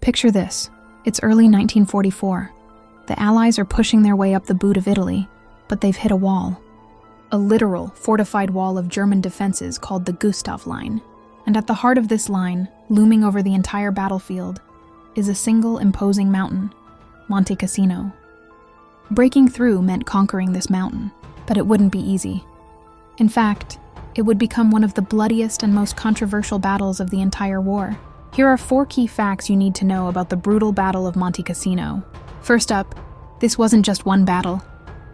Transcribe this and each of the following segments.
Picture this. It's early 1944. The Allies are pushing their way up the boot of Italy, but they've hit a wall. A literal, fortified wall of German defenses called the Gustav Line. And at the heart of this line, looming over the entire battlefield, is a single imposing mountain, Monte Cassino. Breaking through meant conquering this mountain, but it wouldn't be easy. In fact, it would become one of the bloodiest and most controversial battles of the entire war. Here are 4 key facts you need to know about the brutal Battle of Monte Cassino. First up, this wasn't just one battle.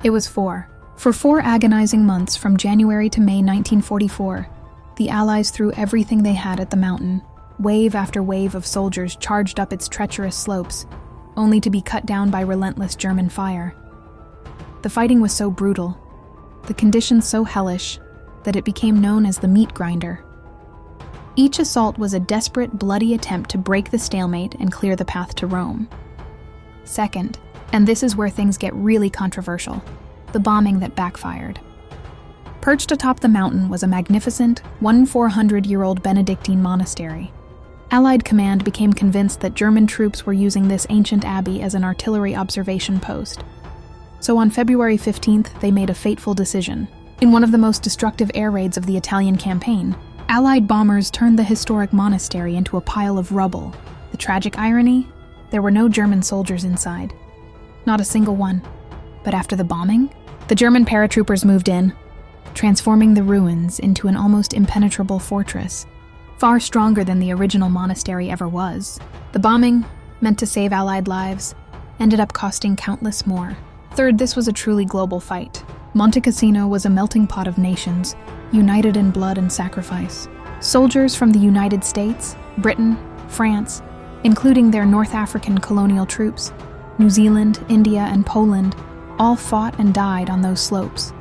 It was 4. For 4 agonizing months from January to May 1944, the Allies threw everything they had at the mountain. Wave after wave of soldiers charged up its treacherous slopes, only to be cut down by relentless German fire. The fighting was so brutal, the conditions so hellish, that it became known as the meat grinder. Each assault was a desperate, bloody attempt to break the stalemate and clear the path to Rome. Second, and this is where things get really controversial, the bombing that backfired. Perched atop the mountain was a magnificent, 400-year-old Benedictine monastery. Allied command became convinced that German troops were using this ancient abbey as an artillery observation post. So on February 15th, they made a fateful decision. In one of the most destructive air raids of the Italian campaign, Allied bombers turned the historic monastery into a pile of rubble. The tragic irony? There were no German soldiers inside. Not a single one. But after the bombing, the German paratroopers moved in, transforming the ruins into an almost impenetrable fortress, far stronger than the original monastery ever was. The bombing, meant to save Allied lives, ended up costing countless more. Third, this was a truly global fight. Monte Cassino was a melting pot of nations, united in blood and sacrifice. Soldiers from the United States, Britain, France, including their North African colonial troops, New Zealand, India, and Poland, all fought and died on those slopes.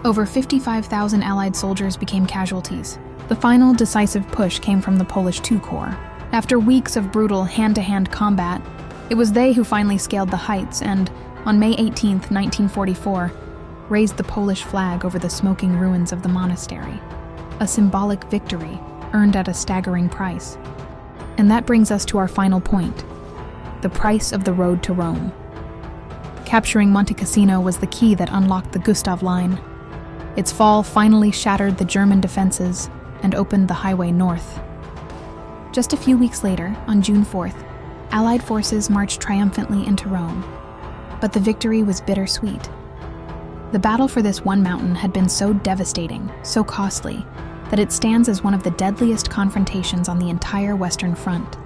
Over 55,000 Allied soldiers became casualties. The final decisive push came from the Polish II Corps. After weeks of brutal hand-to-hand combat, it was they who finally scaled the heights and, on May 18, 1944, raised the Polish flag over the smoking ruins of the monastery. A symbolic victory, earned at a staggering price. And that brings us to our final point, the price of the road to Rome. Capturing Monte Cassino was the key that unlocked the Gustav Line. Its fall finally shattered the German defenses and opened the highway north. Just a few weeks later, on June 4th, Allied forces marched triumphantly into Rome. But the victory was bittersweet. The battle for this one mountain had been so devastating, so costly, that it stands as one of the deadliest confrontations on the entire Western Front.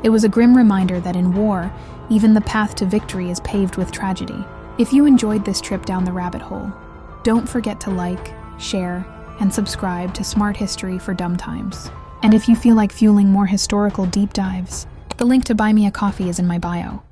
It was a grim reminder that in war, even the path to victory is paved with tragedy. If you enjoyed this trip down the rabbit hole, don't forget to like, share, and subscribe to Smart History for Dumb Times. And if you feel like fueling more historical deep dives, the link to buy me a coffee is in my bio.